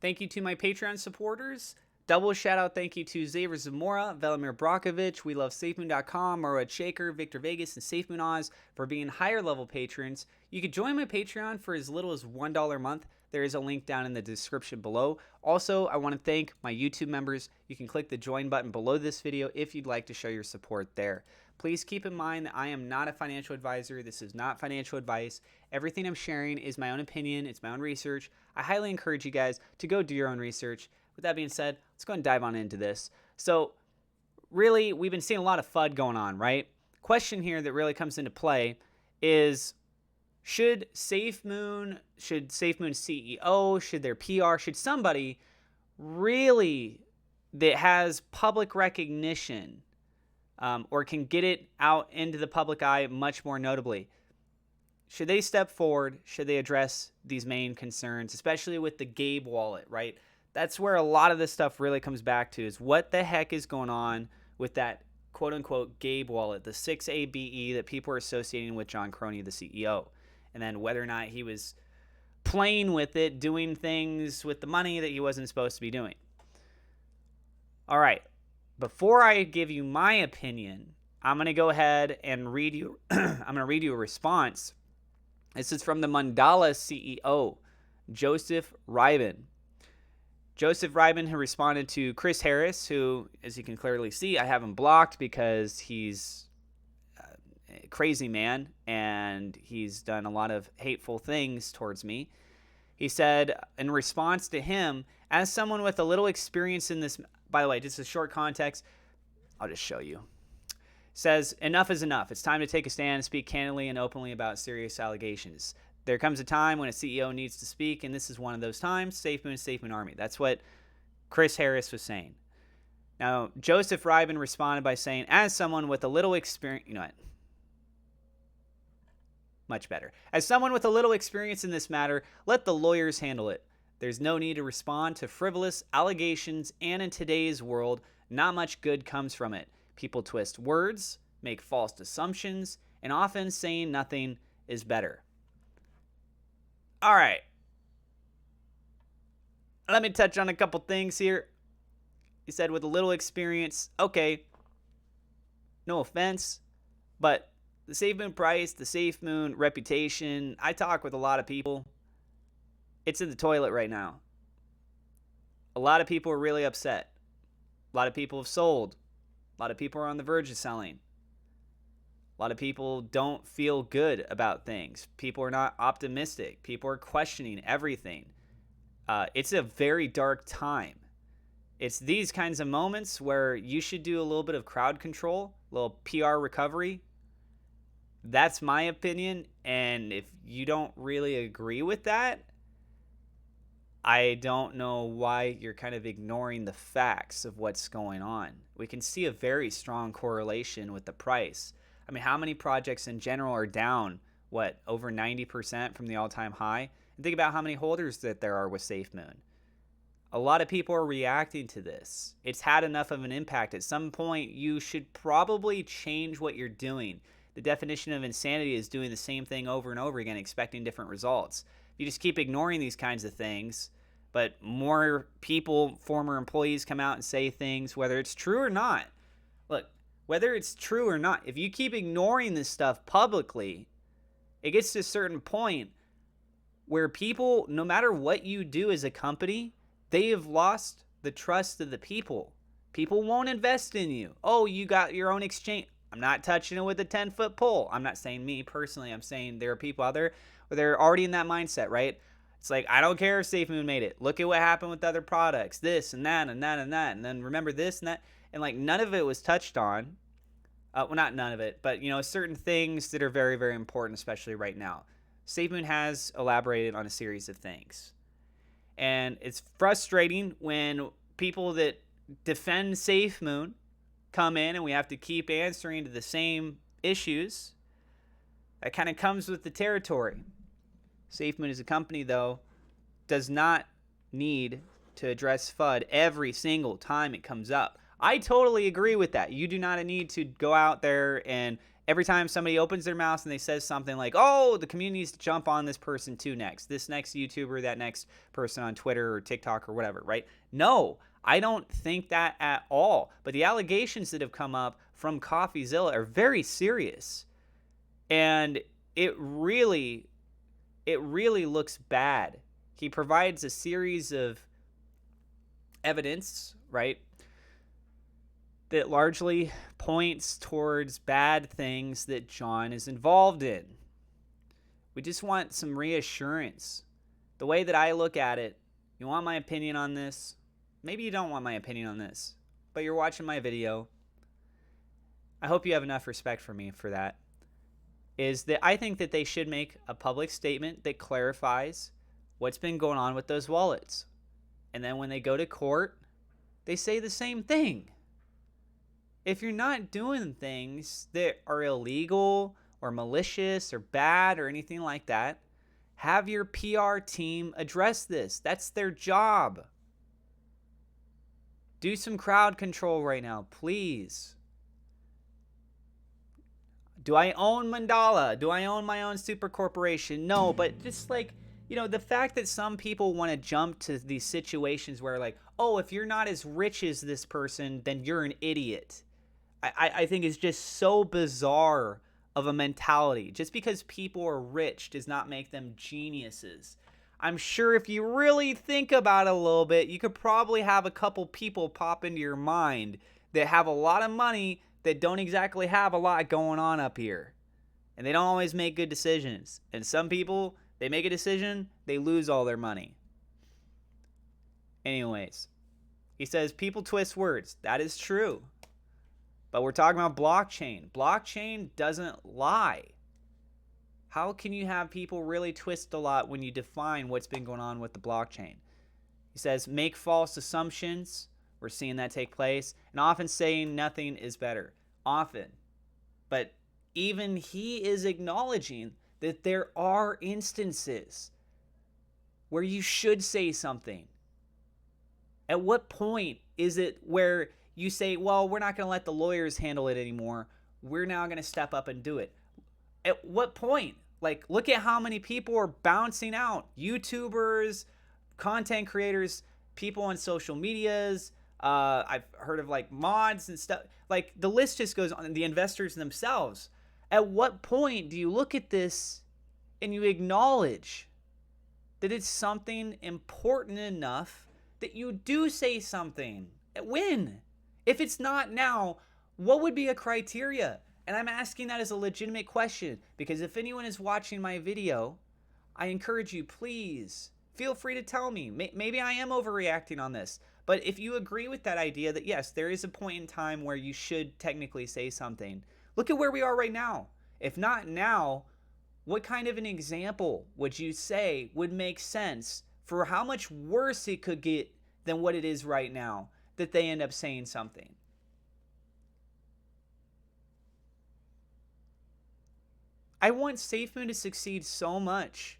Thank you to my Patreon supporters. Double shout out thank you to Xavier Zamora, Velimir Brakovich, We Love SafeMoon.com, Marwa Shaker, Victor Vegas, and SafeMoon Oz for being higher level patrons. You can join my Patreon for as little as $1 a month. There is a link down in the description below. Also, I want to thank my YouTube members. You can click the join button below this video if you'd like to show your support there. Please keep in mind that I am not a financial advisor. This is not financial advice. Everything I'm sharing is my own opinion. It's my own research. I highly encourage you guys to go do your own research. With that being said, let's go and dive on into this. So really, we've been seeing a lot of FUD going on, right? Question here that really comes into play is, should SafeMoon CEO, should their PR, should somebody really that has public recognition or can get it out into the public eye much more notably, should they step forward? Should they address these main concerns, especially with the Gabe wallet, right? That's where a lot of this stuff really comes back to, is what the heck is going on with that quote-unquote Gabe wallet, the 6ABE that people are associating with John Crony, the CEO, and then whether or not he was playing with it, doing things with the money that he wasn't supposed to be doing. All right, before I give you my opinion, I'm going to go ahead and read you I'm going to read you a response. This is from the Mandala CEO, Joseph Rybin. Joseph Rybin, who responded to Chris Harris, who, as you can clearly see, I have him blocked because he's a crazy man and he's done a lot of hateful things towards me. He said, in response to him, as someone with a little experience in this, by the way, just a short context, I'll just show you. Says, enough is enough. It's time to take a stand and speak candidly and openly about serious allegations. There comes a time when a CEO needs to speak, and this is one of those times. SafeMoon Army. That's what Chris Harris was saying. Now, Joseph Rybin responded by saying, as someone with a little experience, you know what? Much better. As someone with a little experience in this matter, let the lawyers handle it. There's no need to respond to frivolous allegations, and in today's world, not much good comes from it. People twist words, make false assumptions, and often saying nothing is better. All right. Let me touch on a couple things here. He said with a little experience, okay, no offense, but the SafeMoon price, the SafeMoon reputation, I talk with a lot of people. It's in the toilet right now. A lot of people are really upset. A lot of people have sold. A lot of people are on the verge of selling. A lot of people don't feel good about things. People are not optimistic. People are questioning everything. It's a very dark time. It's these kinds of moments where you should do a little bit of crowd control, a little PR recovery. That's my opinion. And if you don't really agree with that, I don't know why you're kind of ignoring the facts of what's going on. We can see a very strong correlation with the price. I mean, how many projects in general are down, over 90% from the all-time high? And think about how many holders that there are with SafeMoon. A lot of people are reacting to this. It's had enough of an impact. At some point, you should probably change what you're doing. The definition of insanity is doing the same thing over and over again, expecting different results. If you just keep ignoring these kinds of things, but more people, former employees, come out and say things, whether it's true or not. Look, whether it's true or not, if you keep ignoring this stuff publicly, it gets to a certain point where people, no matter what you do as a company, they have lost the trust of the people. People won't invest in you. Oh, you got your own exchange. I'm not touching it with a 10-foot pole. I'm not saying me personally. I'm saying there are people out there where they're already in that mindset, right? It's like, I don't care if SafeMoon made it. Look at what happened with other products. This and that and that and that. And then remember this and that. And like none of it was touched on. Well, not none of it, but certain things that are very, very important, especially right now. SafeMoon has elaborated on a series of things. And it's frustrating when people that defend SafeMoon come in and we have to keep answering to the same issues. That kind of comes with the territory. SafeMoon as a company, though, does not need to address FUD every single time it comes up. I totally agree with that. You do not need to go out there and Every time somebody opens their mouth and they says something like, oh, the community needs to jump on this person too next, this next YouTuber, that next person on Twitter or TikTok or whatever, right? No, I don't think that at all. But the allegations that have come up from CoffeeZilla are very serious. And it really looks bad. He provides a series of evidence, right, that largely points towards bad things that John is involved in. We just want some reassurance. The way that I look at it, you want my opinion on this? Maybe you don't want my opinion on this, but you're watching my video. I hope you have enough respect for me for that. Is that I think that they should make a public statement that clarifies what's been going on with those wallets. And then when they go to court, they say the same thing. If you're not doing things that are illegal or malicious or bad or anything like that, have your PR team address this. That's their job. Do some crowd control right now, please. Do I own Mandala? Do I own my own super corporation? No, but just like, the fact that some people want to jump to these situations where like, oh, if you're not as rich as this person, then you're an idiot. I think is just so bizarre of a mentality. Just because people are rich does not make them geniuses. I'm sure if you really think about it a little bit, you could probably have a couple people pop into your mind that have a lot of money that don't exactly have a lot going on up here. And they don't always make good decisions. And some people, they make a decision, they lose all their money. Anyways, he says people twist words. That is true. But we're talking about blockchain. Blockchain doesn't lie. How can you have people really twist a lot when you define what's been going on with the blockchain? He says, make false assumptions. We're seeing that take place. And often saying nothing is better. Often. But even he is acknowledging that there are instances where you should say something. At what point is it where you say, well, we're not going to let the lawyers handle it anymore. We're now going to step up and do it. At what point? Like, look at how many people are bouncing out. YouTubers, content creators, people on social medias. I've heard of like mods and stuff. Like the list just goes on. The investors themselves. At what point do you look at this and you acknowledge that it's something important enough that you do say something? When? If it's not now, what would be a criteria? And I'm asking that as a legitimate question because if anyone is watching my video, I encourage you, please feel free to tell me. Maybe I am overreacting on this. But if you agree with that idea that, yes, there is a point in time where you should technically say something, look at where we are right now. If not now, what kind of an example would you say would make sense for how much worse it could get than what it is right now that they end up saying something? I want SafeMoon to succeed so much.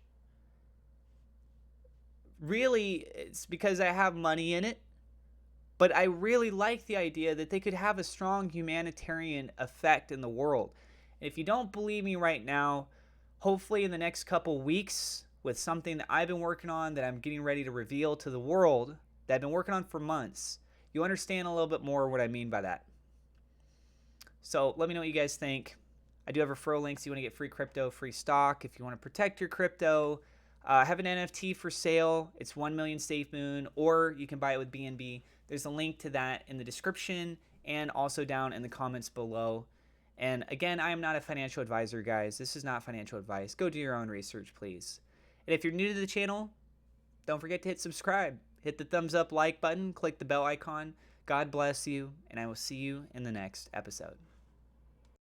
Really, it's because I have money in it. But I really like the idea that they could have a strong humanitarian effect in the world. And if you don't believe me right now, hopefully in the next couple weeks with something that I've been working on that I'm getting ready to reveal to the world that I've been working on for months, you understand a little bit more what I mean by that. So let me know what you guys think. I do have referral links. You want to get free crypto, free stock. If you want to protect your crypto, I have an NFT for sale. It's 1 million SafeMoon, or you can buy it with BNB. There's a link to that in the description and also down in the comments below. And again, I am not a financial advisor, guys. This is not financial advice. Go do your own research, please. And if you're new to the channel, don't forget to hit subscribe. Hit the thumbs up like button. Click the bell icon. God bless you, and I will see you in the next episode.